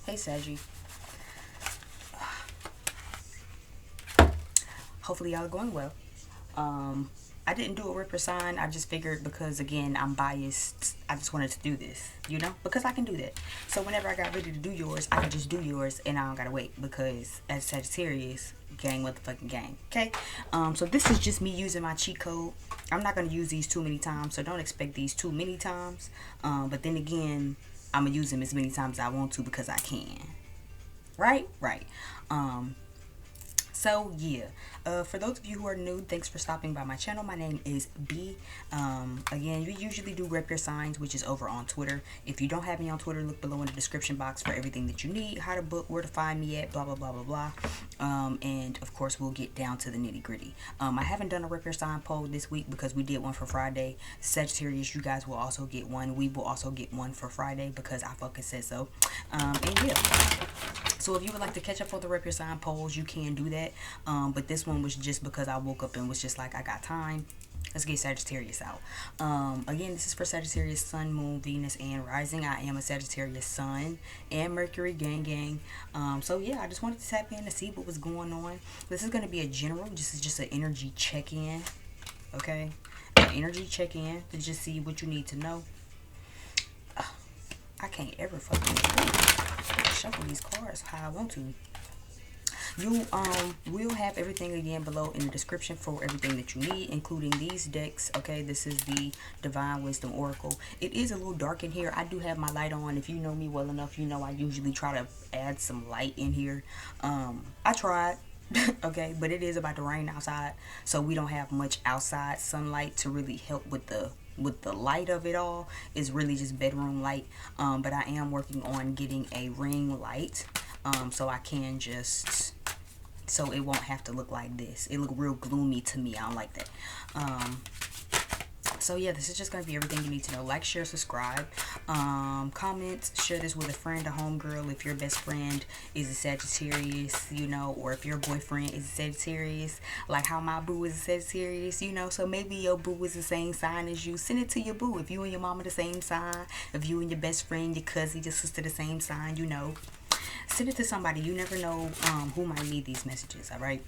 Hey, Saggy. Hopefully y'all are going well. I didn't do a Ripper sign. I just figured because, again, I'm biased. I just wanted to do this, because I can do that. So whenever I got ready to do yours, I can just do yours and I don't gotta wait because as Sagittarius, gang motherfucking gang. Okay? So this is just me using my cheat code. I'm not gonna use these too many times, so don't expect these too many times. But then again, I'm gonna use them as many times as I want to because I can. Right? Right. Um, so yeah, for those of you who are new, thanks for stopping by my channel. My name is B. Again, we usually do rep your signs, which is over on Twitter. If you don't have me on Twitter, look below in the description box for everything that you need, how to book, where to find me at, blah blah blah blah blah. And of course, we'll get down to the nitty gritty. I haven't done a rep your sign poll this week because we did one for Friday. Sagittarius, you guys will also get one. We will also get one for Friday because I fucking said so. And yeah. So if you would like to catch up on the rep your sign polls, you can do that. But this one was just because I woke up and was just like, I got time. Let's get Sagittarius out. Again, this is for Sagittarius, Sun, Moon, Venus, and Rising. I am a Sagittarius Sun and Mercury, gang, gang. So yeah, I just wanted to tap in to see what was going on. This is going to be a general. This is just an energy check-in. Okay? An energy check-in to just see what you need to know. I can't ever fucking shuffle these cards how I want to. You will have everything again below in the description for everything that you need, including these decks. Okay, this is the Divine Wisdom Oracle. It is a little dark in here. I do have my light on. If you know me well enough, you know I usually try to add some light in here. I tried. Okay, but it is about to rain outside, so we don't have much outside sunlight to really help with the light of it all. Is really just bedroom light. But I am working on getting a ring light, so I can just, so it won't have to look like this. It look real gloomy to me. I don't like that. So yeah, this is just going to be everything you need to know. Like, share, subscribe, comment, share this with a friend, a homegirl. If your best friend is a Sagittarius, or if your boyfriend is a Sagittarius, like how my boo is a Sagittarius, so maybe your boo is the same sign as you. Send it to your boo. If you and your mama the same sign, if you and your best friend, your cousin, your sister the same sign, send it to somebody. You never know who might need these messages. All right.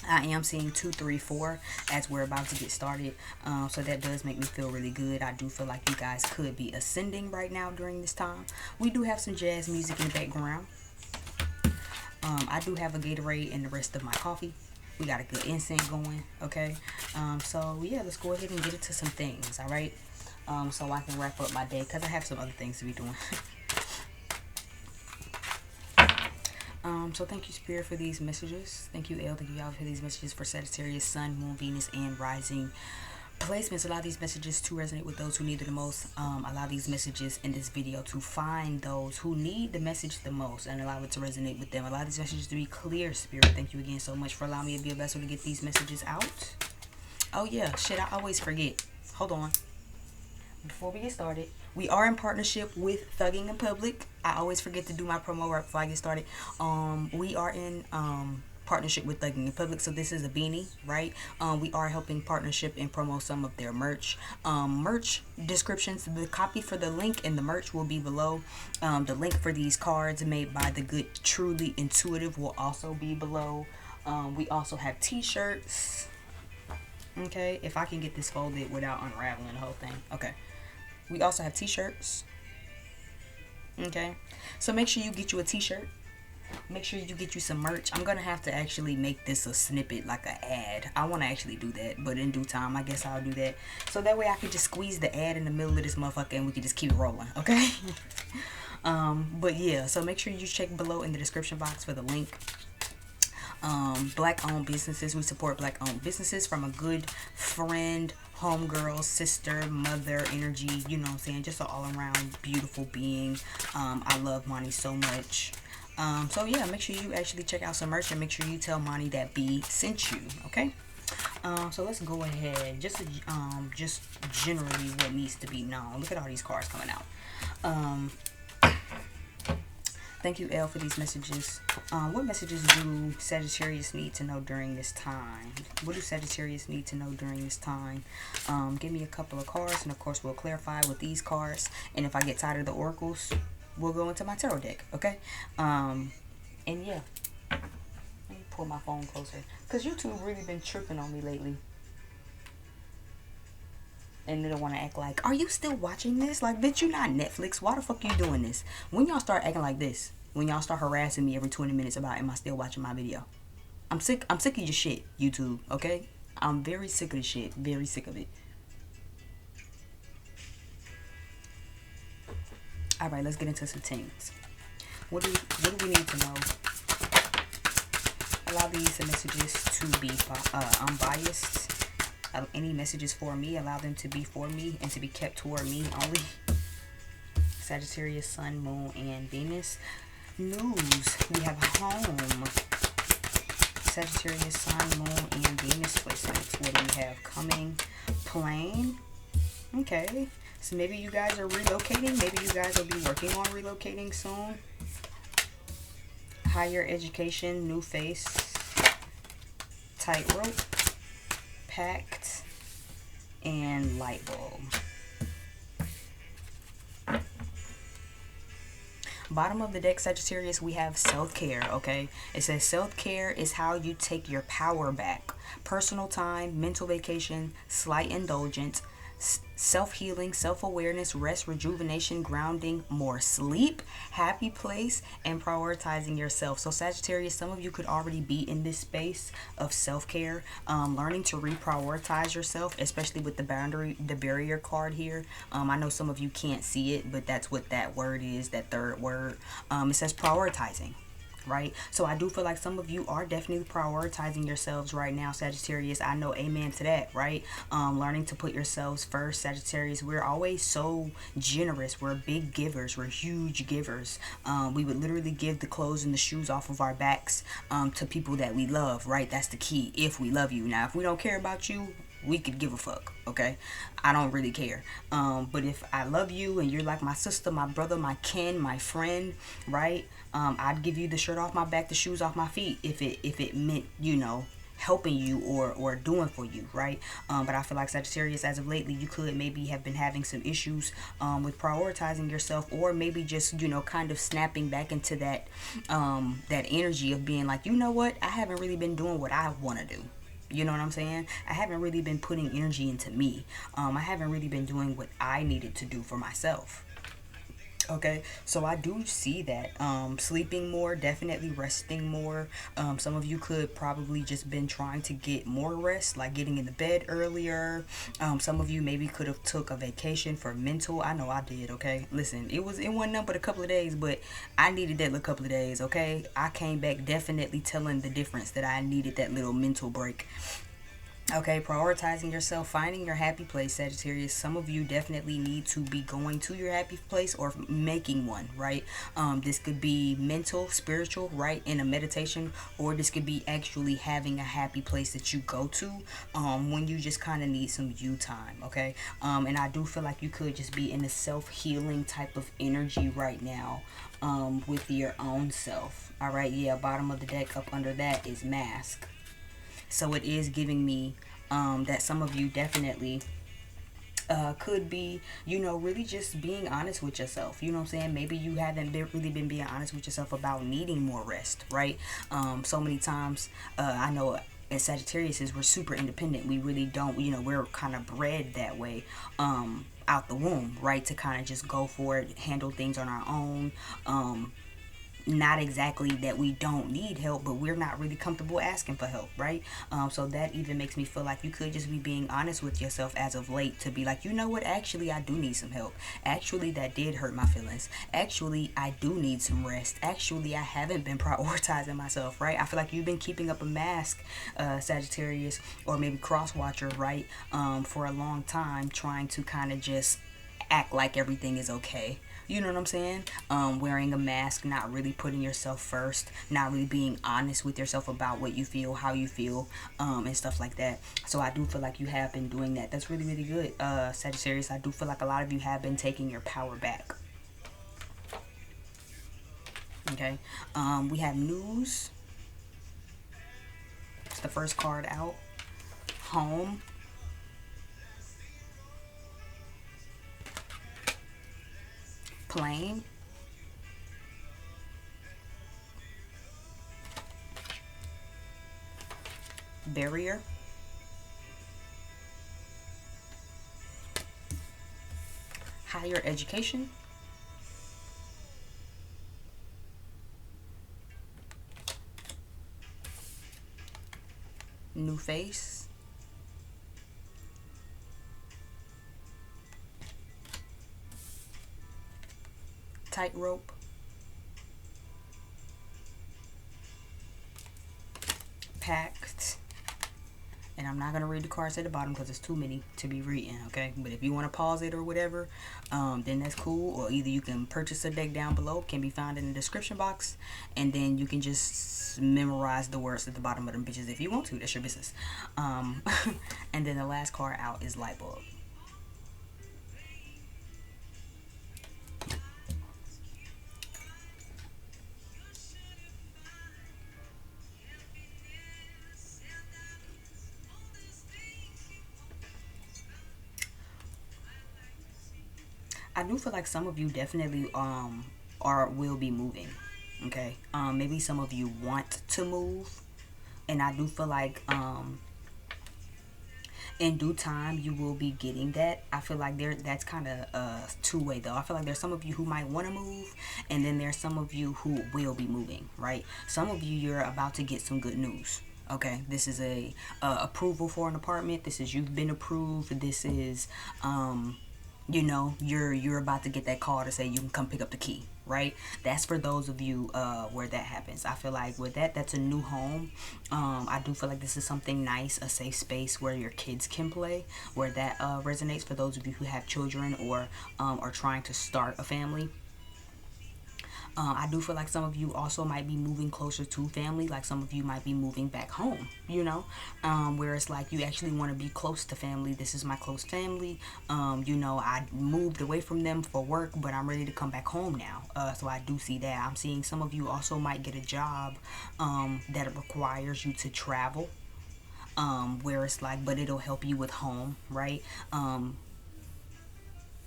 I am seeing 2, 3, 4 as we're about to get started. So that does make me feel really good. I do feel like you guys could be ascending right now during this time. We do have some jazz music in the background. I do have a Gatorade and the rest of my coffee. We got a good incense going. Okay. So yeah, let's go ahead and get into some things. All right. So I can wrap up my day because I have some other things to be doing. So thank you, Spirit, for these messages. Thank you, El. Thank you, y'all, for these messages for Sagittarius, Sun, Moon, Venus, and Rising placements. Allow these messages to resonate with those who need it the most. Allow these messages in this video to find those who need the message the most and allow it to resonate with them. Allow these messages to be clear, Spirit. Thank you again so much for allowing me to be a vessel to get these messages out. Oh yeah, shit, I always forget. Hold on. Before we get started, we are in partnership with Thugging in Public. I always forget to do my promo right before I get started. We are in partnership with Thugging in Public, so this is a beanie, right? We are helping partnership and promo some of their merch. Merch descriptions, the copy for the link and the merch will be below. The link for these cards made by the good Truly Intuitive will also be below. We also have t-shirts. Okay, if I can get this folded without unraveling the whole thing. Okay. We also have t-shirts. Okay. So make sure you get you a t-shirt. Make sure you get you some merch. I'm going to have to actually make this a snippet, like an ad. I want to actually do that, but in due time, I guess I'll do that. So that way I can just squeeze the ad in the middle of this motherfucker and we can just keep it rolling. Okay. But yeah, so make sure you check below in the description box for the link. Black owned businesses. We support black owned businesses from a good friend, homegirl, sister, mother energy, you know what I'm saying? Just an all around beautiful being. I love Monty so much. So yeah, make sure you actually check out some merch and make sure you tell Monty that B sent you. Okay. So let's go ahead. Just generally what needs to be known. Look at all these cards coming out. Thank you, Elle, for these messages. What messages do Sagittarius need to know during this time? What do Sagittarius need to know during this time? Give me a couple of cards, and of course, we'll clarify with these cards. And if I get tired of the oracles, we'll go into my tarot deck, okay? And yeah, let me pull my phone closer, because YouTube really been tripping on me lately. And they don't want to act like, are you still watching this? Like, bitch, you not Netflix. Why the fuck you doing this? When y'all start acting like this, when y'all start harassing me every 20 minutes about, am I still watching my video? I'm sick of your shit, YouTube, okay? I'm very sick of this shit. Very sick of it. Alright, let's get into some things. What do we need to know? Allow these messages to be unbiased. Any messages for me, allow them to be for me and to be kept toward me only. Sagittarius, Sun, Moon, and Venus. News. We have home. Sagittarius, Sun, Moon, and Venus placements. What do we have coming? Plane. Okay. So maybe you guys are relocating. Maybe you guys will be working on relocating soon. Higher education, new face. Tightrope. Pact. And light bulb. Bottom of the deck, Sagittarius, we have self-care, okay? It says self-care is how you take your power back. Personal time, mental vacation, slight indulgence, self-healing, self-awareness, rest, rejuvenation, grounding, more sleep, happy place, and prioritizing yourself. So Sagittarius, some of you could already be in this space of self-care, learning to reprioritize yourself, especially with the barrier card here. I know some of you can't see it, but that's what that word is, that third word. It says prioritizing. Right? So I do feel like some of you are definitely prioritizing yourselves right now, Sagittarius. I know, amen to that, right? Learning to put yourselves first, Sagittarius. We're always so generous. We're big givers. We're huge givers. We would literally give the clothes and the shoes off of our backs to people that we love, right? That's the key, if we love you. Now, if we don't care about you, we could give a fuck, okay? I don't really care. But if I love you and you're like my sister, my brother, my kin, my friend, right? I'd give you the shirt off my back, the shoes off my feet, if it meant, you know, helping you or doing for you, right? But I feel like Sagittarius, as of lately, you could maybe have been having some issues with prioritizing yourself, or maybe just, you know, kind of snapping back into that that energy of being like, you know what, I haven't really been doing what I want to do. You know what I'm saying? I haven't really been putting energy into me. I haven't really been doing what I needed to do for myself. Okay, so I do see that. Sleeping more, definitely resting more. Some of you could probably just been trying to get more rest, like getting in the bed earlier. Some of you maybe could have took a vacation for mental. I know I did, okay? Listen, it wasn't nothing but a couple of days, but I needed that little couple of days, okay? I came back definitely telling the difference that I needed that little mental break. Okay, prioritizing yourself, finding your happy place, Sagittarius. Some of you definitely need to be going to your happy place or making one, right? This could be mental, spiritual, right, in a meditation, or this could be actually having a happy place that you go to when you just kind of need some you time, okay? And I do feel like you could just be in a self-healing type of energy right now with your own self. All right, yeah, bottom of the deck up under that is mask. So it is giving me that some of you definitely could be, you know, really just being honest with yourself. You know what I'm saying? Maybe you haven't really been being honest with yourself about needing more rest, right? So many times, I know as Sagittarius, we're super independent. We really don't, you know, we're kind of bred that way out the womb, right? To kind of just go for it, handle things on our own. Not exactly that we don't need help, but we're not really comfortable asking for help, right? So that even makes me feel like you could just be being honest with yourself as of late, to be like, you know what, actually I do need some help. Actually, that did hurt my feelings. Actually, I do need some rest. Actually, I haven't been prioritizing myself, right? I feel like you've been keeping up a mask, Sagittarius, or maybe cross watcher, right, for a long time, trying to kind of just act like everything is okay. You know what I'm saying? Wearing a mask, not really putting yourself first, not really being honest with yourself about what you feel, how you feel, and stuff like that. So I do feel like you have been doing that. That's really, really good, Sagittarius. I do feel like a lot of you have been taking your power back. Okay. We have news. It's the first card out. Home. Plane. barrier, higher education, new face, tightrope, pact. And I'm not going to read the cards at the bottom because it's too many to be reading, okay? But if you want to pause it or whatever, then that's cool. Or either you can purchase a deck down below, can be found in the description box, and then you can just memorize the words at the bottom of them bitches if you want to. That's your business. And then the last card out is light bulb. I do feel like some of you definitely will be moving. Okay. Maybe some of you want to move. And I do feel like in due time you will be getting that. I feel like that's kind of two-way though. I feel like there's some of you who might want to move, and then there's some of you who will be moving, right? Some of you, you're about to get some good news. Okay, this is a approval for an apartment. This is, you've been approved. This is you know, you're about to get that call to say you can come pick up the key, right? That's for those of you where that happens. I feel like with that's a new home. I do feel like this is something nice, a safe space where your kids can play, where that resonates for those of you who have children or are trying to start a family. I do feel like some of you also might be moving closer to family. Like some of you might be moving back home, you know, where it's like you actually want to be close to family. This is my close family. You know, I moved away from them for work, but I'm ready to come back home now. So I do see that. I'm seeing some of you also might get a job that requires you to travel, where it's like, but it'll help you with home, right?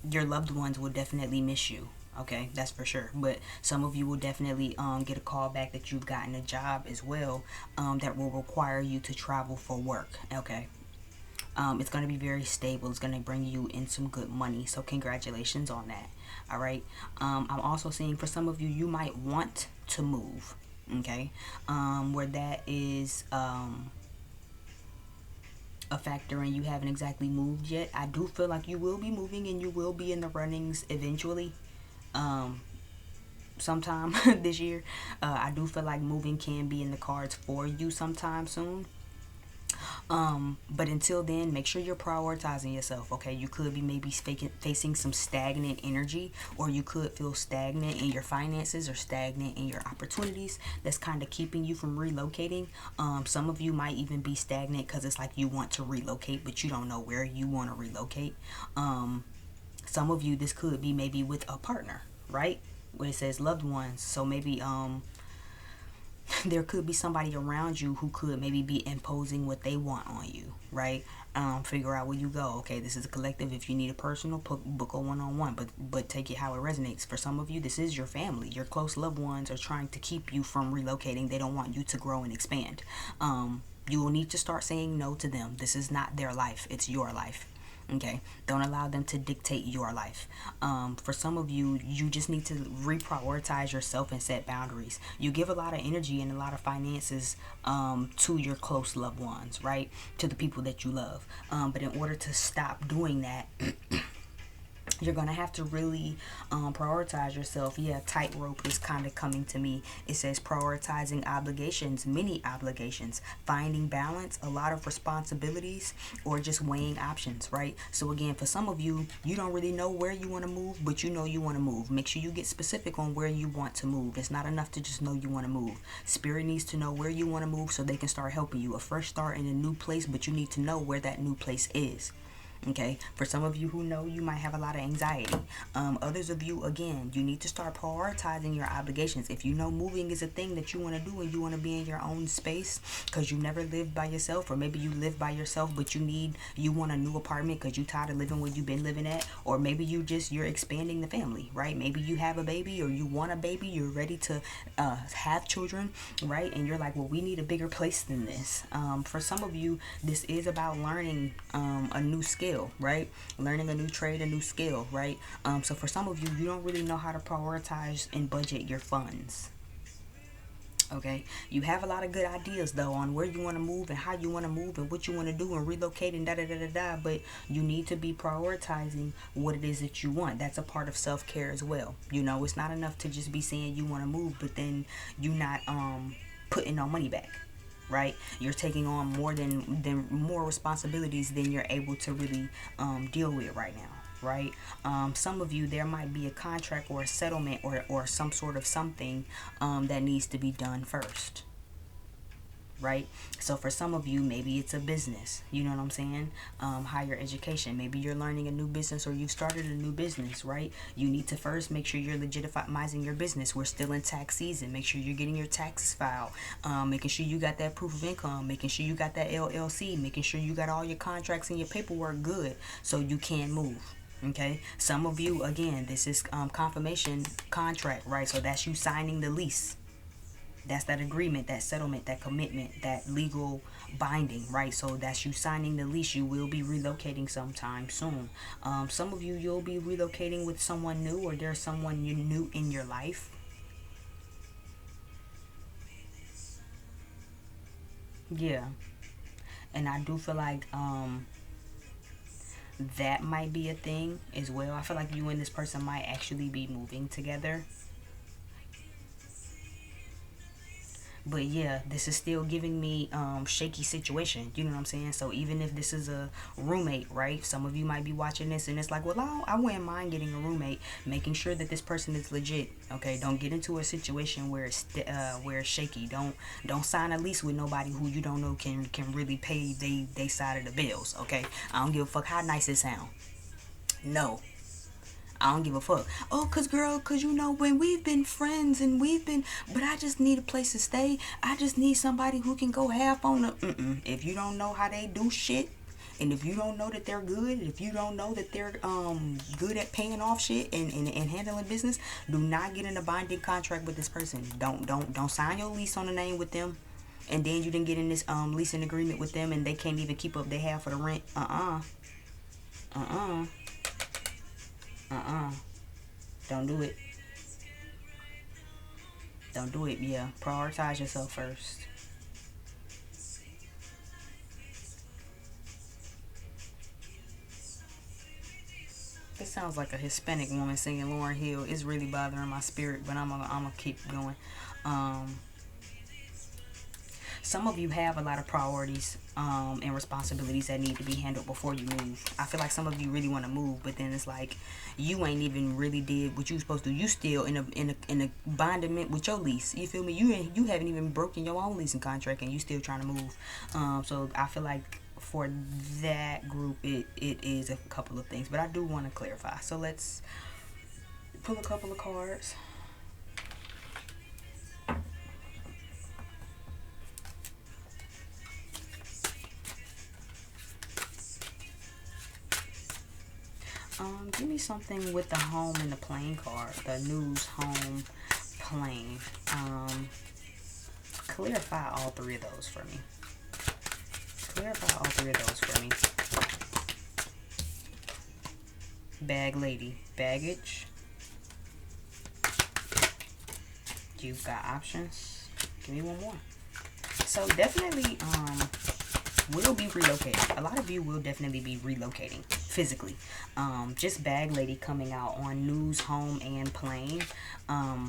Your loved ones will definitely miss you. Okay, that's for sure. But some of you will definitely get a call back that you've gotten a job as well that will require you to travel for work. Okay. It's going to be very stable. It's going to bring you in some good money. So congratulations on that. All right. I'm also seeing for some of you, you might want to move. Okay. Where that is a factor and you haven't exactly moved yet. I do feel like you will be moving and you will be in the runnings eventually. Sometime this year. I do feel like moving can be in the cards for you sometime soon. But until then, make sure you're prioritizing yourself. Okay, you could be maybe facing some stagnant energy, or you could feel stagnant in your finances or stagnant in your opportunities. That's kind of keeping you from relocating. Some of you might even be stagnant because it's like you want to relocate, but you don't know where you want to relocate. Some of you, this could be maybe with a partner, right? When it says loved ones. So maybe there could be somebody around you who could maybe be imposing what they want on you, right? Figure out where you go. Okay, this is a collective. If you need a personal, book a one-on-one, but take it how it resonates. For some of you, this is your family. Your close loved ones are trying to keep you from relocating. They don't want you to grow and expand. You will need to start saying no to them. This is not their life. It's your life. Okay, don't allow them to dictate your life. For some of you, you just need to reprioritize yourself and set boundaries. You give a lot of energy and a lot of finances to your close loved ones, right? To the people that you love. But in order to stop doing that, you're gonna have to really prioritize yourself. Yeah, tightrope is kind of coming to me. It says prioritizing obligations, many obligations, finding balance, a lot of responsibilities, or just weighing options, right? So again, for some of you, you don't really know where you want to move, but you know you want to move. Make sure you get specific on where you want to move. It's not enough to just know you want to move. Spirit needs to know where you want to move so they can start helping you. A fresh start in a new place, but you need to know where that new place is. Okay, for some of you who know, you might have a lot of anxiety. Others of you, again, you need to start prioritizing your obligations. If you know moving is a thing that you want to do and you want to be in your own space because you never lived by yourself, or maybe you live by yourself but you want a new apartment because you tired of living where you've been living at, or maybe you're expanding the family, right? Maybe you have a baby or you want a baby, you're ready to have children, right? And you're like, well, we need a bigger place than this. For some of you, this is about learning a new skill, right? Learning a new trade, a new skill, right? So for some of you, you don't really know how to prioritize and budget your funds. Okay, you have a lot of good ideas though on where you want to move and how you want to move and what you want to do and relocate and da da da da da. But you need to be prioritizing what it is that you want. That's a part of self care as well. You know, it's not enough to just be saying you want to move, but then you not putting no money back. Right, you're taking on more responsibilities than you're able to really deal with right now. Right, some of you, there might be a contract or a settlement or some sort of something that needs to be done first. Right, so for some of you, maybe it's a business, you know what I'm saying, higher education, maybe you're learning a new business or you've started a new business, right? You need to first make sure you're legitimizing your business. We're still in tax season. Make sure you're getting your taxes filed, making sure you got that proof of income, making sure you got that LLC, making sure you got all your contracts and your paperwork good so you can move. Okay, some of you, again, this is confirmation contract, right? So that's you signing the lease. That's that agreement, that settlement, that commitment, that legal binding, right? So that's you signing the lease. You will be relocating sometime soon. Some of you, you'll be relocating with someone new, or there's someone you new in your life. Yeah, and I do feel like that might be a thing as well. I feel like you and this person might actually be moving together. But yeah, this is still giving me shaky situation, you know what I'm saying? So even if this is a roommate, right? Some of you might be watching this and it's like, well, I wouldn't mind getting a roommate, making sure that this person is legit. Okay, don't get into a situation where it's shaky. Don't sign a lease with nobody who you don't know can really pay they side of the bills. Okay, I don't give a fuck how nice it sound. No, I don't give a fuck. Oh, cause girl, cause you know when we've been friends and but I just need a place to stay. I just need somebody who can go half on the. If you don't know how they do shit, and if you don't know that they're good, if you don't know that they're good at paying off shit and handling business, do not get in a binding contract with this person. Don't sign your lease on the name with them. And then you didn't get in this leasing agreement with them and they can't even keep up their half of the rent. Uh-uh. Uh-uh. Don't do it. Don't do it. Yeah. Prioritize yourself first. This sounds like a Hispanic woman singing Lauryn Hill. It's really bothering my spirit, but I'm gonna keep going. Um, some of you have a lot of priorities and responsibilities that need to be handled before you move. I feel like some of you really want to move, but then it's like you ain't even really did what you supposed to do. You still in a bindement with your lease. You feel me? You haven't even broken your own leasing contract and you still trying to move. So I feel like for that group it is a couple of things, but I do want to clarify. So let's pull a couple of cards. Give me something with the home and the plane card. The news, home, plane. Clarify all three of those for me. Clarify all three of those for me. Bag lady, baggage. You've got options. Give me one more. So definitely will be relocating. A lot of you will definitely be relocating physically. Just bag lady coming out on news, home, and plane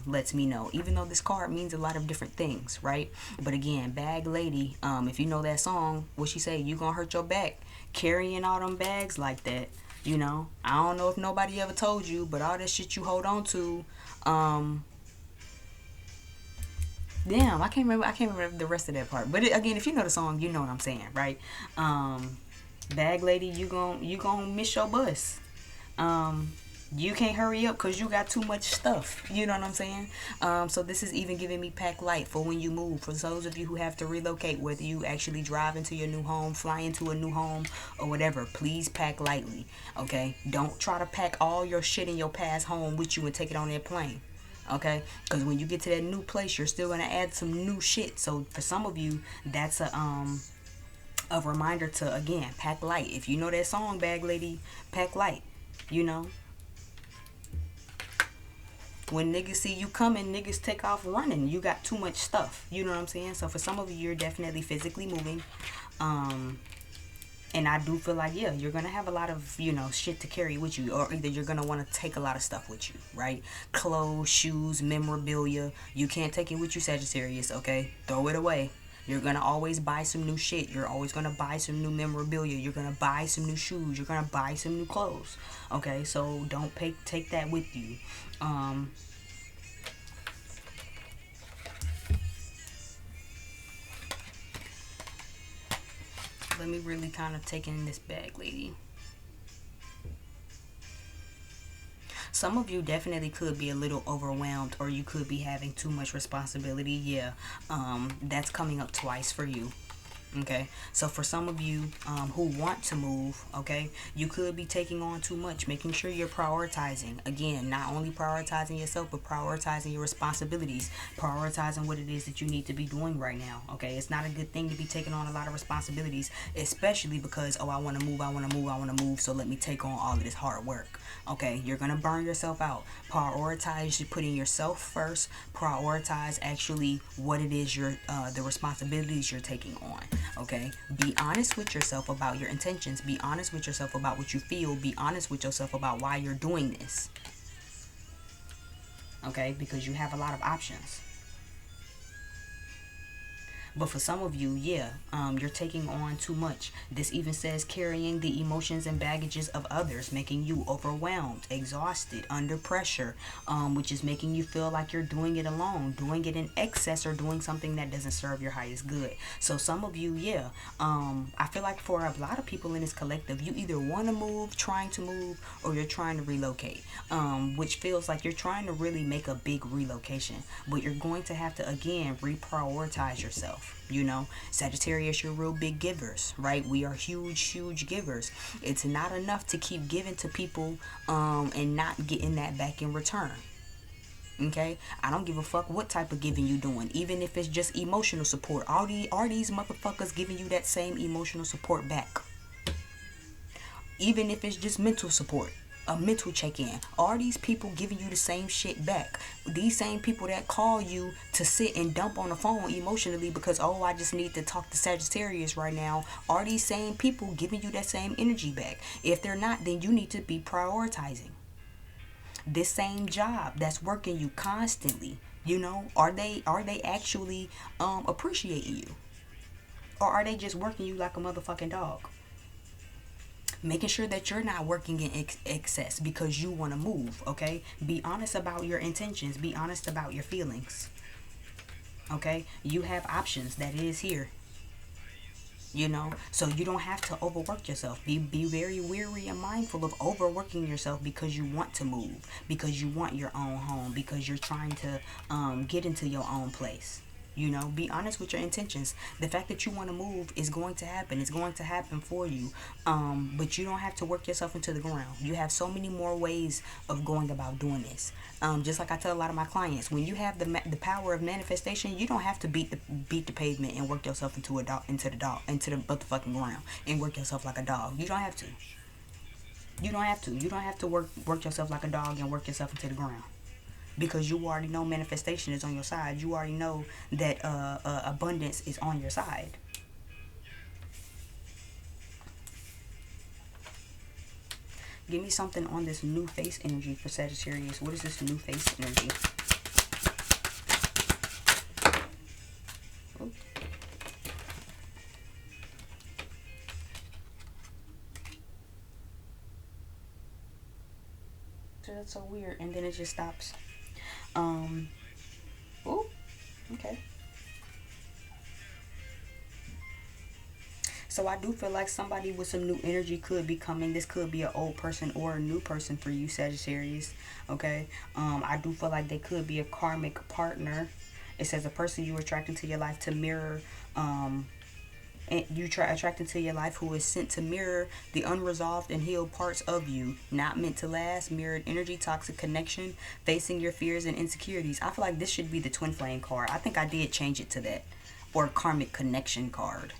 lets me know. Even though this card means a lot of different things, right? But again, bag lady, if you know that song, what she say, you gonna hurt your back carrying all them bags like that. You know, I don't know if nobody ever told you, but all that shit you hold on to, damn, I can't remember the rest of that part. But again, if you know the song, you know what I'm saying, right? Bag lady, you gon' miss your bus. You can't hurry up because you got too much stuff. You know what I'm saying? So this is even giving me pack light for when you move. For those of you who have to relocate, whether you actually drive into your new home, fly into a new home, or whatever, please pack lightly. Okay? Don't try to pack all your shit in your past home with you and take it on that plane. Okay? Because when you get to that new place, you're still gonna add some new shit. So for some of you, that's a reminder to, again, pack light. If you know that song, bag lady, pack light. You know, when niggas see you coming, niggas take off running. You got too much stuff. You know what I'm saying? So for some of you, you're definitely physically moving. And I do feel like, yeah, you're going to have a lot of, you know, shit to carry with you. Or either you're going to want to take a lot of stuff with you, right? Clothes, shoes, memorabilia. You can't take it with you, Sagittarius, okay? Throw it away. You're going to always buy some new shit. You're always going to buy some new memorabilia. You're going to buy some new shoes. You're going to buy some new clothes. Okay, so don't take that with you. Let me really kind of take in this bag, lady. Some of you definitely could be a little overwhelmed, or you could be having too much responsibility. Yeah, that's coming up twice for you. Okay, so for some of you who want to move, okay, you could be taking on too much. Making sure you're prioritizing. Again, not only prioritizing yourself, but prioritizing your responsibilities, prioritizing what it is that you need to be doing right now. Okay, it's not a good thing to be taking on a lot of responsibilities, especially because, oh, I want to move, I want to move, I want to move, so let me take on all of this hard work. Okay, you're gonna burn yourself out. Prioritize putting yourself first. Prioritize actually what it is the responsibilities you're taking on. Okay, be honest with yourself about your intentions. Be honest with yourself about what you feel. Be honest with yourself about why you're doing this. Okay, because you have a lot of options. But for some of you, yeah, you're taking on too much. This even says carrying the emotions and baggages of others, making you overwhelmed, exhausted, under pressure, which is making you feel like you're doing it alone, doing it in excess, or doing something that doesn't serve your highest good. So some of you, yeah, I feel like for a lot of people in this collective, you either want to move, trying to move, or you're trying to relocate, which feels like you're trying to really make a big relocation. But you're going to have to, again, reprioritize yourself. You know, Sagittarius, you're real big givers, right? We are huge givers. It's not enough to keep giving to people and not getting that back in return. Okay, I don't give a fuck what type of giving you doing, even if it's just emotional support. Are these motherfuckers giving you that same emotional support back? Even if it's just mental support, a mental check-in, are these people giving you the same shit back? These same people that call you to sit and dump on the phone emotionally because, oh, I just need to talk to Sagittarius right now, are these same people giving you that same energy back? If they're not, then you need to be prioritizing. This same job that's working you constantly, you know, are they actually appreciating you? Or are they just working you like a motherfucking dog? Making sure that you're not working in excess because you want to move, okay? Be honest about your intentions. Be honest about your feelings, okay? You have options. That is here, you know? So you don't have to overwork yourself. Be very wary and mindful of overworking yourself because you want to move, because you want your own home, because you're trying to get into your own place. You know, be honest with your intentions. The fact that you want to move is going to happen. It's going to happen for you. But you don't have to work yourself into the ground. You have so many more ways of going about doing this. Just like I tell a lot of my clients, when you have the power of manifestation, you don't have to beat the pavement and work yourself into the motherfucking ground and work yourself like a dog. You don't have to. You don't have to. You don't have to work yourself like a dog and work yourself into the ground. Because you already know manifestation is on your side. You already know that abundance is on your side. Give me something on this new face energy for Sagittarius. What is this new face energy? Oh. So that's so weird. And then it just stops. Oh, okay. So I do feel like somebody with some new energy could be coming. This could be an old person or a new person for you, Sagittarius. Okay. I do feel like they could be a karmic partner. It says a person you attract into your life to mirror, and you try attract into your life who is sent to mirror the unresolved and healed parts of you, not meant to last. Mirrored energy, toxic connection, facing your fears and insecurities. I feel like this should be the twin flame card. I think I did change it to that, or karmic connection card.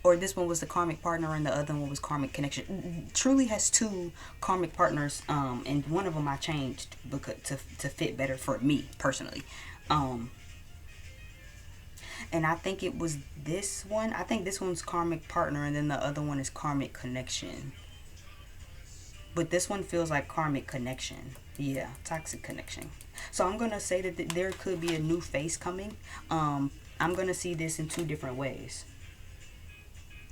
Or this one was the karmic partner and the other one was karmic connection. Truly has two karmic partners, and one of them I changed because to fit better for me personally. And I think it was this one. I think this one's karmic partner and then the other one is karmic connection. But this one feels like karmic connection. Yeah, toxic connection. So I'm going to say that there could be a new face coming. I'm going to see this in two different ways.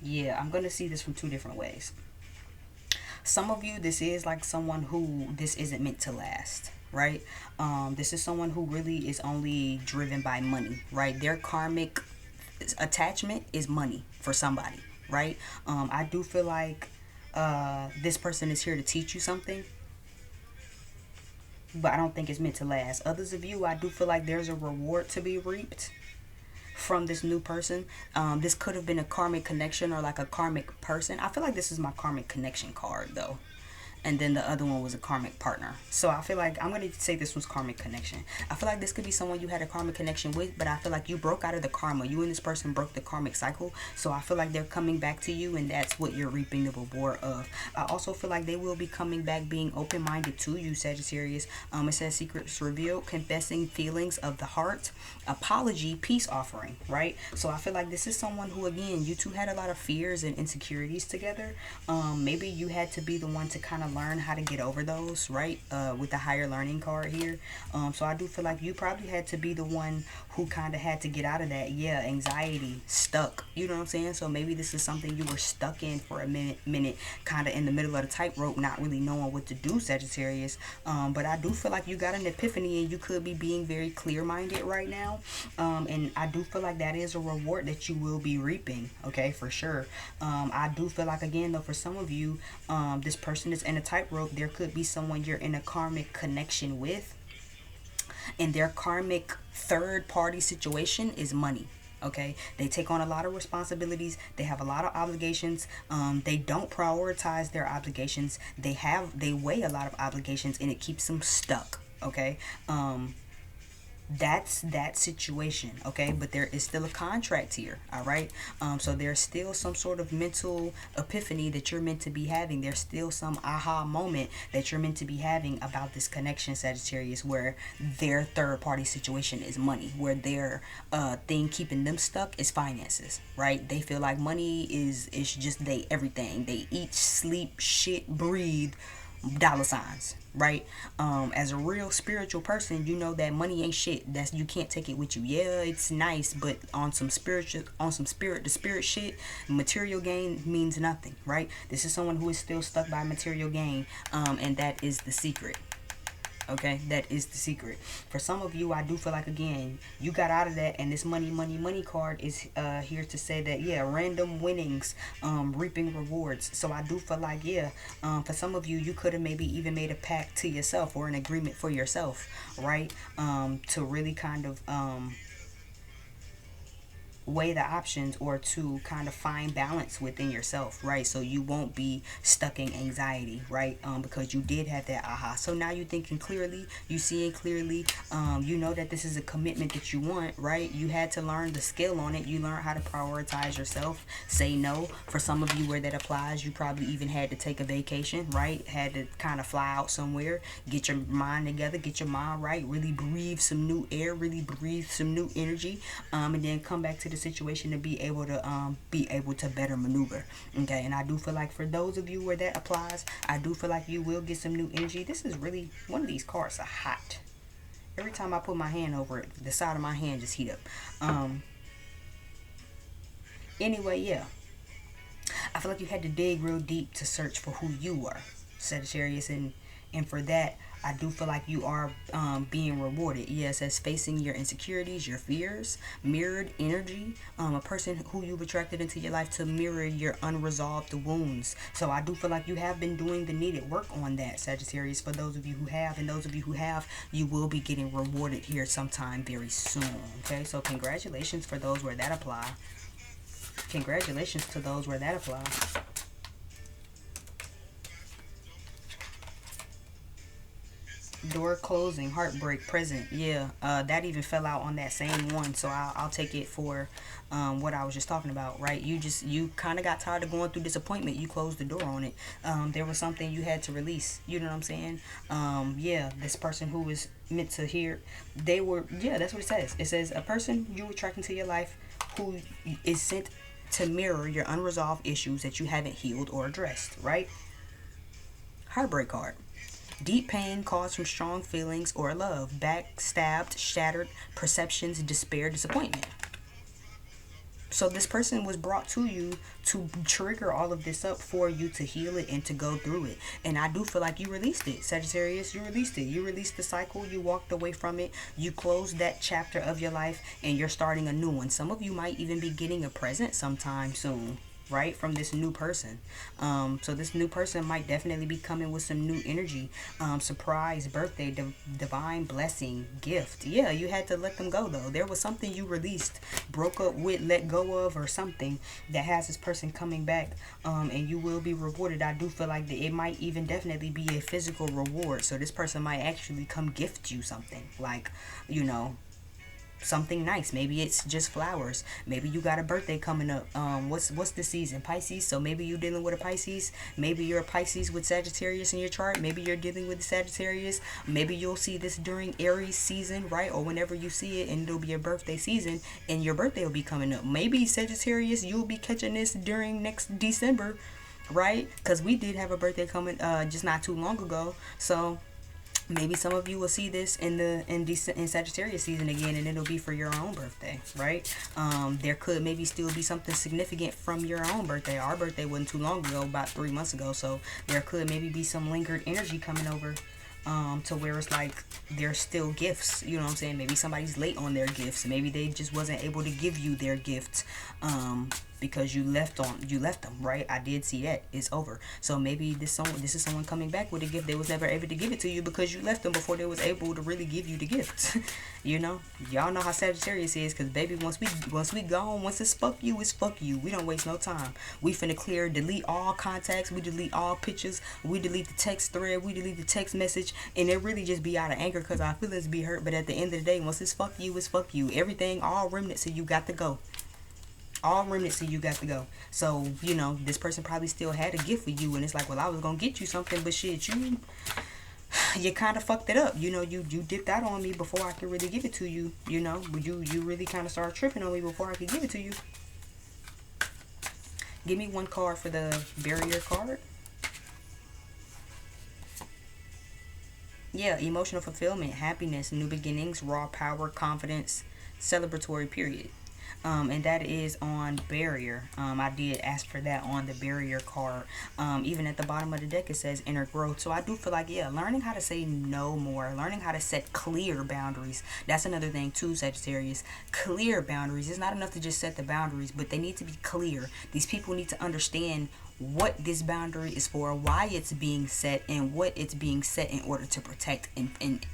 Yeah, I'm going to see this from two different ways. Some of you, this is like someone who this isn't meant to last, right? This is someone who really is only driven by money, right? Their karmic attachment is money for somebody, right? I do feel like this person is here to teach you something, but I don't think it's meant to last. Others of you, I do feel like there's a reward to be reaped from this new person. This could have been a karmic connection or like a karmic person. I feel like this is my karmic connection card though. And then the other one was a karmic partner. So I feel like I'm going to say this was karmic connection. I feel like this could be someone you had a karmic connection with, but I feel like you broke out of the karma. You and this person broke the karmic cycle. So I feel like they're coming back to you, and that's what you're reaping the reward of. I also feel like they will be coming back being open-minded to you, Sagittarius. It says secrets revealed, confessing feelings of the heart, apology, peace offering, right? So I feel like this is someone who, again, you two had a lot of fears and insecurities together. Maybe you had to be the one to kind of learn how to get over those, right? With the higher learning card here. So I do feel like you probably had to be the one who kind of had to get out of that, yeah, anxiety, stuck, you know what I'm saying? So maybe this is something you were stuck in for a minute, kind of in the middle of the tightrope, not really knowing what to do, Sagittarius. But I do feel like you got an epiphany, and you could be being very clear-minded right now. And I do feel like that is a reward that you will be reaping, okay, for sure. I do feel like, again, though, for some of you, this person is in a tightrope. There could be someone you're in a karmic connection with, and their karmic third party situation is money. Okay, they take on a lot of responsibilities. They have a lot of obligations. They don't prioritize their obligations. They weigh a lot of obligations, and it keeps them stuck. Okay, that's that situation. Okay, but there is still a contract here. All right, so there's still some sort of mental epiphany that you're meant to be having. There's still some aha moment that you're meant to be having about this connection, Sagittarius, where their third party situation is money, where their thing keeping them stuck is finances, right? They feel like money is just everything. They eat, sleep, shit, breathe dollar signs, right? As a real spiritual person, you know that money ain't shit. That's, you can't take it with you. Yeah, it's nice, but on some spirit to spirit shit, material gain means nothing, right? This is someone who is still stuck by material gain, and that is the secret. Okay, that is the secret. For some of you, I do feel like, again, you got out of that, and this money card is here to say that, yeah, random winnings, reaping rewards. So I do feel like, yeah, for some of you, you could have maybe even made a pact to yourself or an agreement for yourself, right? To really kind of weigh the options, or to kind of find balance within yourself, right? So you won't be stuck in anxiety, right? Because you did have that aha. So now you're thinking clearly, you seeing clearly, you know that this is a commitment that you want, right? You had to learn the skill on it. You learned how to prioritize yourself, say no. For some of you where that applies, you probably even had to take a vacation, right? Had to kind of fly out somewhere, get your mind together, get your mind right, really breathe some new air, really breathe some new energy, and then come back to the situation to be able to better maneuver. Okay, and I do feel like for those of you where that applies, I do feel like you will get some new energy. This is really, one of these cards are hot. Every time I put my hand over it, the side of my hand just heat up. Anyway, yeah, I feel like you had to dig real deep to search for who you were, Sagittarius, and for that, I do feel like you are being rewarded. Yes, as facing your insecurities, your fears, mirrored energy, a person who you've attracted into your life to mirror your unresolved wounds. So I do feel like you have been doing the needed work on that, Sagittarius. For those of you who have, and those of you who have, you will be getting rewarded here sometime very soon. Okay, so congratulations for those where that apply. Congratulations to those where that apply. Door closing, heartbreak, present. Yeah, that even fell out on that same one. So I'll take it for what I was just talking about, right? You kind of got tired of going through disappointment. You closed the door on it. There was something you had to release. You know what I'm saying? Yeah, this person who was meant to hear, they were, yeah, that's what it says. It says a person you attract into your life who is sent to mirror your unresolved issues that you haven't healed or addressed, right? Heartbreak card. Deep pain caused from strong feelings or love, backstabbed, shattered perceptions, despair, disappointment. So this person was brought to you to trigger all of this up for you to heal it and to go through it. And I do feel like you released it, Sagittarius. You released it. You released the cycle. You walked away from it. You closed that chapter of your life and you're starting a new one. Some of you might even be getting a present sometime soon, right, from this new person. So this new person might definitely be coming with some new energy, surprise, birthday, divine blessing, gift. Yeah, you had to let them go though. There was something you released, broke up with, let go of, or something that has this person coming back, and you will be rewarded. I do feel like that it might even definitely be a physical reward. So this person might actually come gift you something, like, you know, something nice. Maybe it's just flowers. Maybe you got a birthday coming up. What's the season? Pisces. So maybe you're dealing with a Pisces. Maybe you're a Pisces with Sagittarius in your chart. Maybe you're dealing with the Sagittarius. Maybe you'll see this during Aries season, right? Or whenever you see it, and it'll be a birthday season, and your birthday will be coming up. Maybe Sagittarius, you'll be catching this during next December, right? Because we did have a birthday coming just not too long ago. So maybe some of you will see this in Sagittarius season again, and it'll be for your own birthday, right? There could maybe still be something significant from your own birthday. Our birthday wasn't too long ago, about 3 months ago, so there could maybe be some lingered energy coming over, to where it's like there's still gifts. You know what I'm saying? Maybe somebody's late on their gifts. Maybe they just wasn't able to give you their gifts, because you left them, right? I did see that. It's over. So maybe this is someone coming back with a gift. They was never able to give it to you because you left them before they was able to really give you the gift. You know, y'all know how Sagittarius is, because baby, once we gone, once it's fuck you, it's fuck you. We don't waste no time. We finna clear, delete all contacts. We delete all pictures. We delete the text thread. We delete the text message, and it really just be out of anger because our feelings be hurt. But at the end of the day, once it's fuck you, it's fuck you. Everything, all remnants of you got to go. All remnants of you got to go. So, you know, this person probably still had a gift for you, and it's like, well, I was gonna get you something, but shit, you kind of fucked it up. You know, you dipped out on me before I could really give it to you. You know, you really kind of started tripping on me before I could give it to you. Give me one card for the barrier card. Yeah, emotional fulfillment, happiness, new beginnings, raw power, confidence, celebratory period. And that is on barrier. I did ask for that on the barrier card. Even at the bottom of the deck, it says inner growth. So I do feel like, yeah, learning how to say no more, learning how to set clear boundaries. That's another thing too, Sagittarius. Clear boundaries. It's not enough to just set the boundaries, but they need to be clear. These people need to understand what this boundary is for, why it's being set, and what it's being set in order to protect and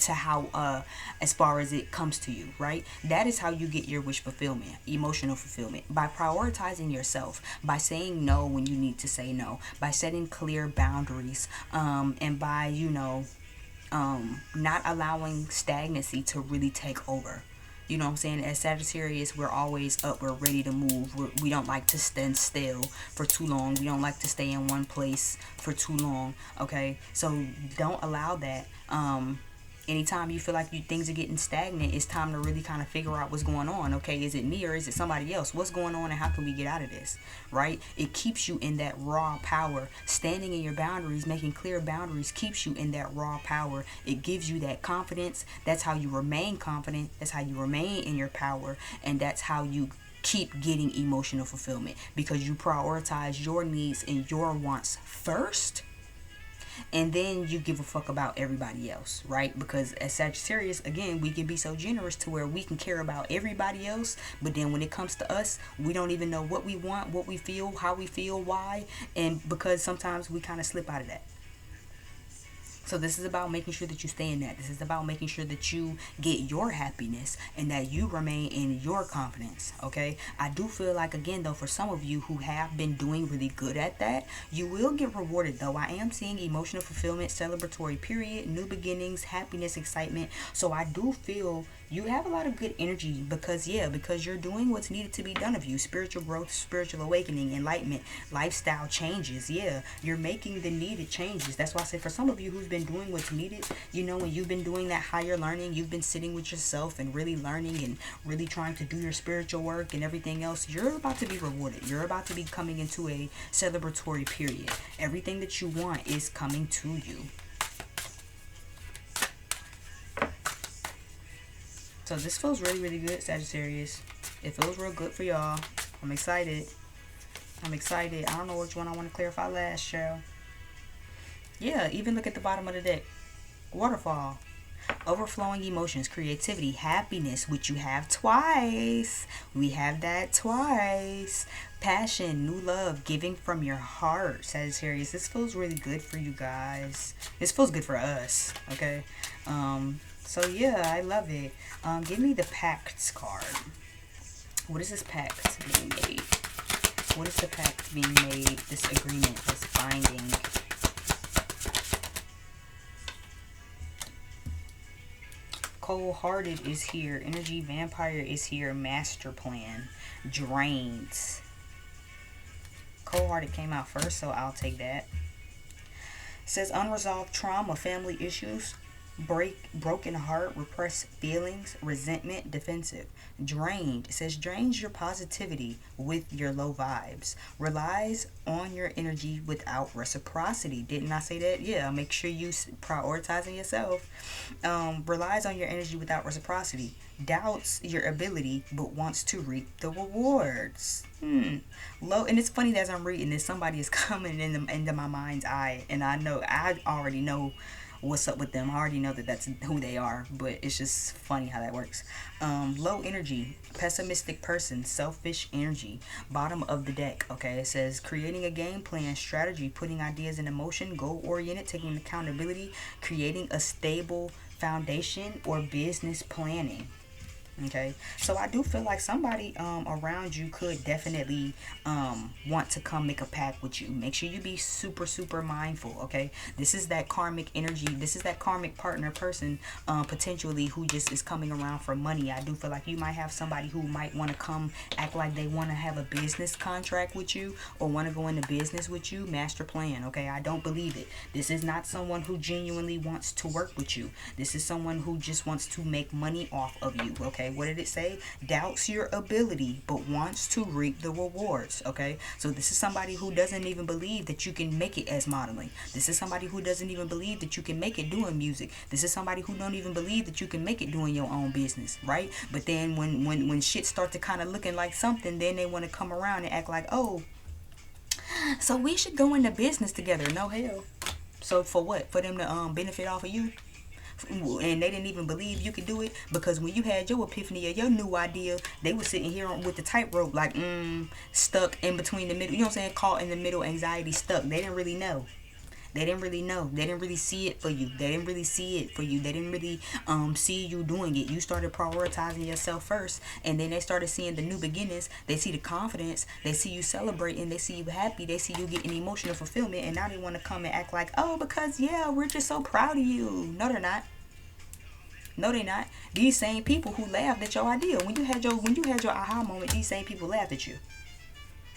to how as far as it comes to you, right? That is how you get your wish fulfillment, emotional fulfillment, by prioritizing yourself, by saying no when you need to say no, by setting clear boundaries, and by, you know, not allowing stagnancy to really take over. You know what I'm saying? As Sagittarius, we're always up. We're ready to move. We don't like to stand still for too long. We don't like to stay in one place for too long. Okay? So don't allow that. Anytime you feel like things are getting stagnant, it's time to really kind of figure out what's going on. Okay, is it me or is it somebody else? What's going on and how can we get out of this? Right? It keeps you in that raw power. Standing in your boundaries, making clear boundaries keeps you in that raw power. It gives you that confidence. That's how you remain confident. That's how you remain in your power. And that's how you keep getting emotional fulfillment, because you prioritize your needs and your wants first. And then you give a fuck about everybody else, right? Because as Sagittarius, again, we can be so generous to where we can care about everybody else, but then when it comes to us, we don't even know what we want, what we feel, how we feel, why, and because sometimes we kind of slip out of that. So this is about making sure that you stay in that. This is about making sure that you get your happiness and that you remain in your confidence, okay? I do feel like, again, though, for some of you who have been doing really good at that, you will get rewarded, though. I am seeing emotional fulfillment, celebratory period, new beginnings, happiness, excitement. So I do feel you have a lot of good energy because, yeah, because you're doing what's needed to be done of you. Spiritual growth, spiritual awakening, enlightenment, lifestyle changes. Yeah, you're making the needed changes. That's why I say for some of you who's been doing what's needed, you know, when you've been doing that higher learning, you've been sitting with yourself and really learning and really trying to do your spiritual work and everything else, you're about to be rewarded. You're about to be coming into a celebratory period. Everything that you want is coming to you. So this feels really, really good, Sagittarius. It feels real good for y'all. I'm excited. I'm excited. I don't know which one I want to clarify last, Cheryl. Yeah, even look at the bottom of the deck. Waterfall. Overflowing emotions, creativity, happiness, which you have twice. We have that twice. Passion, new love, giving from your heart, Sagittarius. This feels really good for you guys. This feels good for us, okay? So yeah, I love it. Give me the Pact card. What is this pact being made? What is the pact being made? This agreement, this binding. Cold-hearted is here. Energy vampire is here. Master plan. Drained. Cold-hearted came out first, so I'll take that. It says unresolved trauma, family issues, broken heart, repressed feelings, resentment, defensive. Drained. It says drains your positivity with your low vibes. Relies on your energy without reciprocity. Didn't I say that? Yeah, make sure you prioritizing yourself. Relies on your energy without reciprocity. Doubts your ability but wants to reap the rewards. Low. And it's funny that as I'm reading this, somebody is coming into my mind's eye, and I already know what's up with them. I already know that that's who they are, but it's just funny how that works. Low energy, pessimistic person, selfish energy. Bottom of the deck, okay? It says creating a game plan, strategy, putting ideas in motion, goal oriented, taking accountability, creating a stable foundation, or business planning. Okay, so I do feel like somebody around you could definitely want to come make a pact with you. Make sure you be super, super mindful. Okay, this is that karmic energy. This is that karmic partner person potentially who just is coming around for money. I do feel like you might have somebody who might want to come act like they want to have a business contract with you or want to go into business with you. Master plan. Okay, I don't believe it. This is not someone who genuinely wants to work with you. This is someone who just wants to make money off of you. Okay, what did it say? Doubts your ability but wants to reap the rewards. Okay, so this is somebody who doesn't even believe that you can make it as modeling. This is somebody who doesn't even believe that you can make it doing music. This is somebody who don't even believe that you can make it doing your own business, right? But then when shit start to kind of looking like something, then they want to come around and act like, oh, so we should go into business together. No, hell. So for what? For them to benefit off of you? And they didn't even believe you could do it, because when you had your epiphany or your new idea, they were sitting here with the tightrope, like stuck in between the middle. You know what I'm saying? Caught in the middle, anxiety, stuck. They didn't really know. They didn't really know. They didn't really see it for you. They didn't really see it for you. They didn't really see you doing it. You started prioritizing yourself first, and then they started seeing the new beginnings. They see the confidence. They see you celebrating. They see you happy. They see you getting emotional fulfillment, and now they want to come and act like, oh, because yeah, we're just so proud of you. No, they're not. No, they're not. These same people who laughed at your idea when you had your aha moment, these same people laughed at you.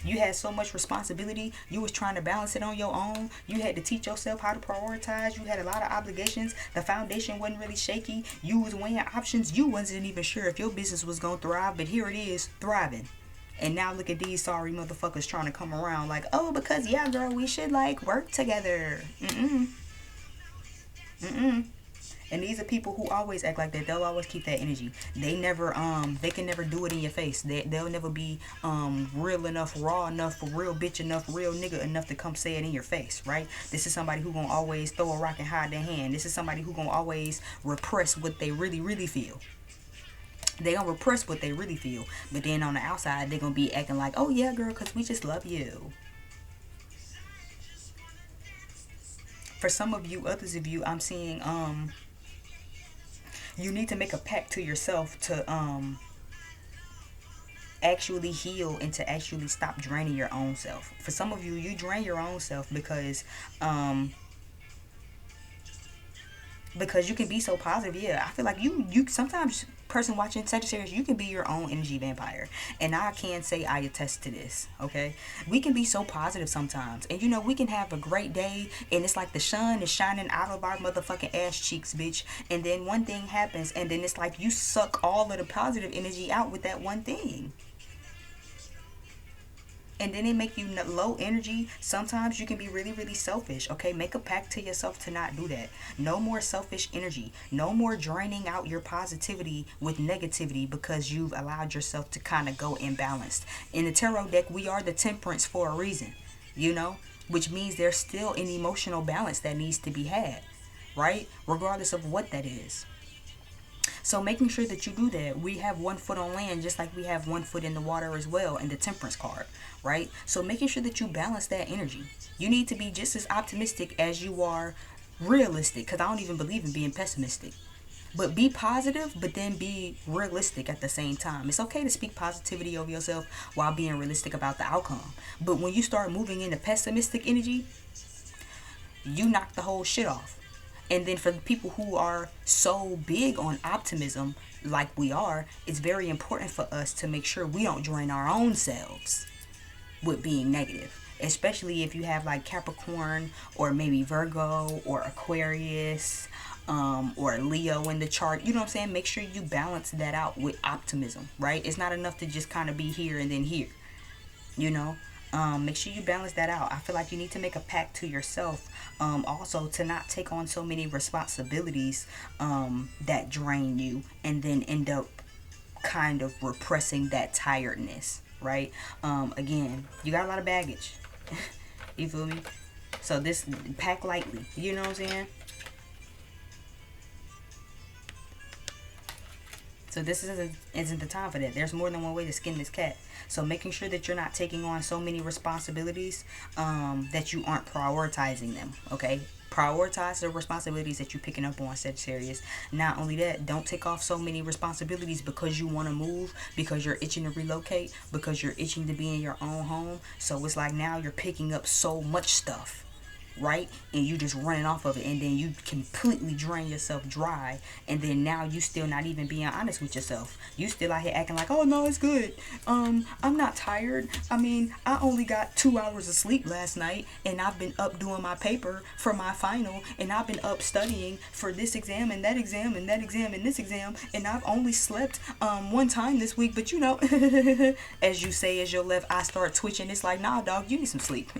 You had so much responsibility. You was trying to balance it on your own. You had to teach yourself how to prioritize. You had a lot of obligations. The foundation wasn't really shaky. You was weighing options. You wasn't even sure if your business was going to thrive, but here it is, thriving. And now look at these sorry motherfuckers trying to come around like, oh, because yeah, girl, we should like work together. And these are people who always act like that. They'll always keep that energy. They can never do it in your face. They'll never be real enough, raw enough, real bitch enough, real nigga enough to come say it in your face, right? This is somebody who gonna always throw a rock and hide their hand. This is somebody who gonna always repress what they really, really feel. They gonna repress what they really feel. But then on the outside, they gonna be acting like, oh yeah, girl, cause we just love you. For some of you, others of you, I'm seeing you need to make a pact to yourself to actually heal and to actually stop draining your own self. For some of you, you drain your own self because you can be so positive. Yeah, I feel like you sometimes, person watching Sagittarius, you can be your own energy vampire, and I can say I attest to this. Okay, we can be so positive sometimes, and we can have a great day, and it's like the sun is shining out of our motherfucking ass cheeks, bitch, and then one thing happens, and then it's like you suck all of the positive energy out with that one thing. And then it make you low energy. Sometimes you can be really, really selfish. Okay, make a pact to yourself to not do that. No more selfish energy. No more draining out your positivity with negativity because you've allowed yourself to kind of go imbalanced. In the tarot deck, we are the temperance for a reason, which means there's still an emotional balance that needs to be had, right? Regardless of what that is. So making sure that you do that. We have one foot on land just like we have one foot in the water as well in the temperance card, right? So making sure that you balance that energy. You need to be just as optimistic as you are realistic, because I don't even believe in being pessimistic. But be positive, but then be realistic at the same time. It's okay to speak positivity over yourself while being realistic about the outcome. But when you start moving into pessimistic energy, you knock the whole shit off. And then for the people who are so big on optimism like we are, it's very important for us to make sure we don't drain our own selves with being negative. Especially if you have like Capricorn or maybe Virgo or Aquarius or Leo in the chart. You know what I'm saying? Make sure you balance that out with optimism, right? It's not enough to just kind of be here and then here, Make sure you balance that out. I feel like you need to make a pact to yourself also to not take on so many responsibilities that drain you and then end up kind of repressing that tiredness, right? Again, you got a lot of baggage. You feel me? So this, pack lightly. You know what I'm saying? So this isn't the time for that. There's more than one way to skin this cat. So making sure that you're not taking on so many responsibilities that you aren't prioritizing them, okay? Prioritize the responsibilities that you're picking up on, Sagittarius. Not only that, don't take off so many responsibilities because you want to move, because you're itching to relocate, because you're itching to be in your own home. So it's like now you're picking up so much stuff, right? And you just running off of it, and then you completely drain yourself dry, and then now you still not even being honest with yourself. You still out here acting like, oh no, it's good, I'm not tired. I mean, I only got 2 hours of sleep last night, and I've been up doing my paper for my final, and I've been up studying for this exam and that exam and that exam and this exam, and I've only slept one time this week. But as you say, as your left eye start twitching, it's like, nah dog, you need some sleep.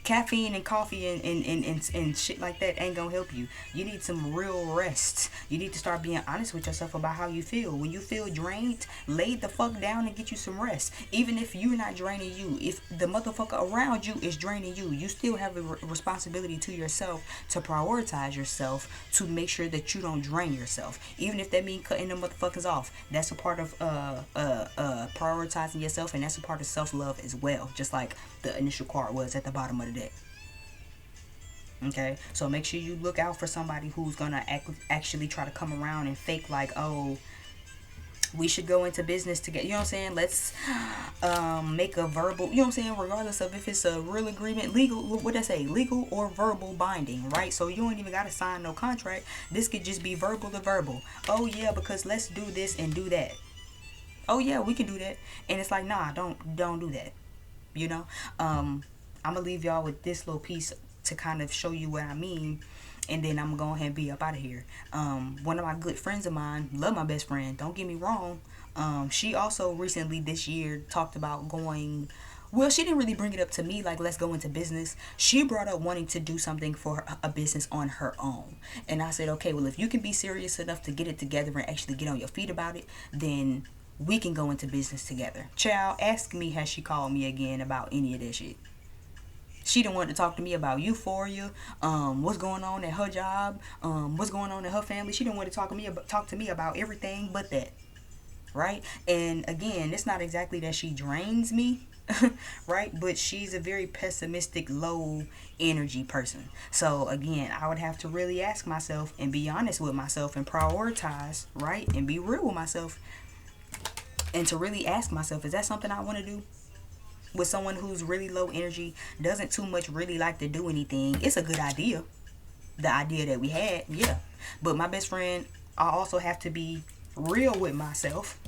Caffeine and coffee and shit like that ain't gonna help you. You need some real rest. You need to start being honest with yourself about how you feel. When you feel drained, lay the fuck down and get you some rest. Even if you're not draining you, if the motherfucker around you is draining you, you still have a responsibility to yourself to prioritize yourself, to make sure that you don't drain yourself. Even if that means cutting them motherfuckers off. That's a part of prioritizing yourself, and that's a part of self-love as well. Just like the initial card was at the bottom of the deck. Okay, so make sure you look out for somebody who's gonna actually try to come around and fake like, oh, we should go into business together. You know what I'm saying? Let's make a verbal, you know what I'm saying, regardless of if it's a real agreement, legal, what I say, legal or verbal binding, right? So you don't even gotta sign no contract. This could just be verbal to verbal. Oh yeah, because let's do this and do that. Oh yeah, we can do that. And it's like, nah, don't do that. I'm gonna leave y'all with this little piece to kind of show you what I mean, and then I'm gonna go ahead and be up out of here. One of my good friends of mine, love my best friend, don't get me wrong, she also recently this year talked about going Well, she didn't really bring it up to me like, let's go into business. She brought up wanting to do something for a business on her own. And I said, okay, well, if you can be serious enough to get it together and actually get on your feet about it, then we can go into business together. Child, ask me, has she called me again about any of that shit? She didn't want to talk to me about euphoria, what's going on at her job, what's going on in her family. She didn't want to talk to me about everything but that, right? And again, it's not exactly that she drains me, right? But she's a very pessimistic, low energy person. So again, I would have to really ask myself and be honest with myself and prioritize, right? And be real with myself and to really ask myself, is that something I want to do? With someone who's really low energy, doesn't too much really like to do anything. It's a good idea. The idea that we had, yeah. But my best friend, I also have to be real with myself,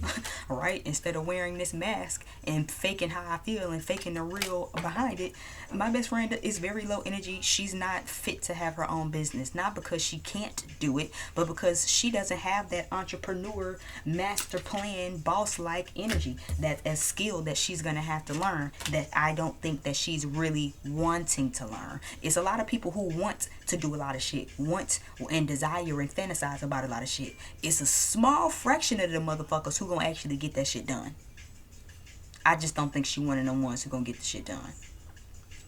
right? Instead of wearing this mask and faking how I feel and faking the real behind it. My best friend is very low energy. She's not fit to have her own business, not because she can't do it, but because she doesn't have that entrepreneur master plan boss like energy, that a skill that she's gonna have to learn, that I don't think that she's really wanting to learn. It's a lot of people who want to do a lot of shit, want and desire and fantasize about a lot of shit. It's a small fraction of the motherfuckers who gonna actually get that shit done. I just don't think she one of them ones who gonna get the shit done,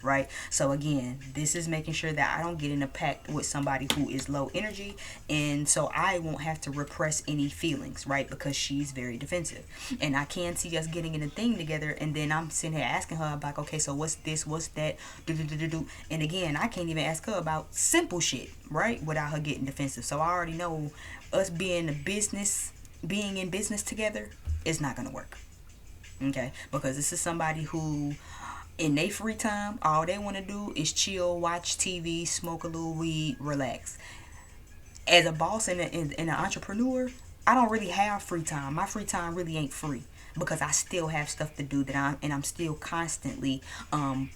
right? So again, this is making sure that I don't get in a pact with somebody who is low energy, and so I won't have to repress any feelings, right? Because she's very defensive, and I can see us getting in a thing together, and then I'm sitting here asking her about, okay, so what's this, what's that, do. And again, I can't even ask her about simple shit, right, without her getting defensive. So I already know us being in business together is not gonna work, okay? Because this is somebody who in their free time, all they want to do is chill, watch TV, smoke a little weed, relax. As a boss and an entrepreneur, I don't really have free time. My free time really ain't free because I still have stuff to do, I'm still constantly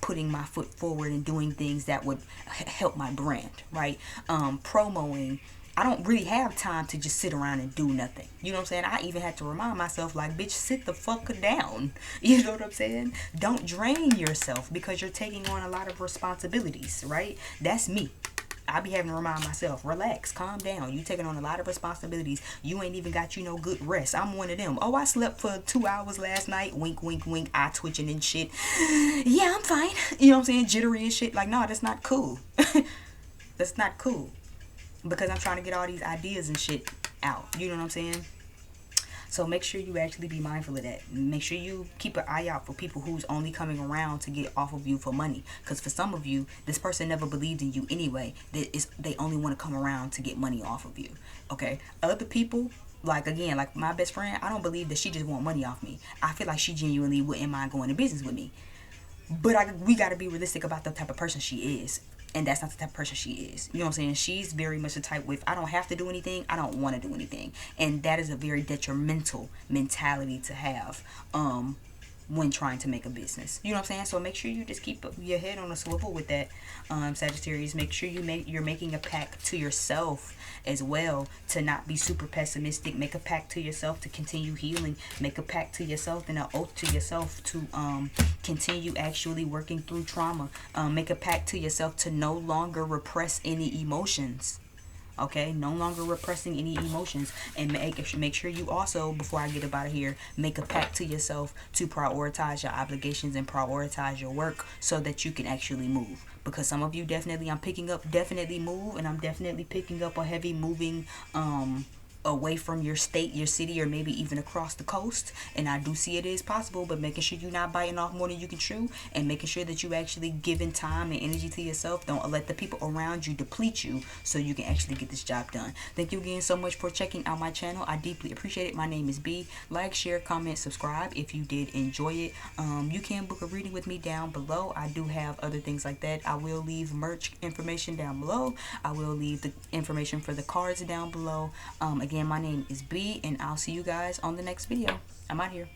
putting my foot forward and doing things that would help my brand, right? Promoing. I don't really have time to just sit around and do nothing. You know what I'm saying? I even had to remind myself, like, bitch, sit the fuck down. You know what I'm saying? Don't drain yourself because you're taking on a lot of responsibilities, right? That's me. I be having to remind myself, relax, calm down. You taking on a lot of responsibilities. You ain't even got, good rest. I'm one of them. Oh, I slept for 2 hours last night. Wink, wink, wink. Eye twitching and shit. Yeah, I'm fine. You know what I'm saying? Jittery and shit. Like, no, that's not cool. That's not cool. Because I'm trying to get all these ideas and shit out. You know what I'm saying? So make sure you actually be mindful of that. Make sure you keep an eye out for people who's only coming around to get off of you for money. Because for some of you, this person never believed in you anyway. They only want to come around to get money off of you. Okay? Other people, like my best friend, I don't believe that she just want money off me. I feel like she genuinely wouldn't mind going to business with me. But we got to be realistic about the type of person she is. And that's not the type of person she is. You know what I'm saying? She's very much the type with, I don't have to do anything. I don't want to do anything. And that is a very detrimental mentality to have when trying to make a business. You know what I'm saying? So make sure you just keep your head on a swivel with that, Sagittarius. Make sure you're making a pact to yourself as well to not be super pessimistic. Make a pact to yourself to continue healing. Make a pact to yourself and an oath to yourself to continue actually working through trauma. Make a pact to yourself to no longer repress any emotions. Okay, no longer repressing any emotions. And make sure you also, before I get up out of here, make a pact to yourself to prioritize your obligations and prioritize your work so that you can actually move. Because some of you I'm picking up definitely move, and I'm definitely picking up a heavy moving away from your state, your city, or maybe even across the coast. And I do see it is possible, but making sure you're not biting off more than you can chew, and making sure that you actually giving time and energy to yourself. Don't let the people around you deplete you so you can actually get this job done. Thank you again so much for checking out my channel. I deeply appreciate it. My name is B. Like, share, comment, subscribe if you did enjoy it. You can book a reading with me down below. I do have other things like that. I will leave merch information down below. I will leave the information for the cards down below. Again, my name is B, and I'll see you guys on the next video. I'm out here.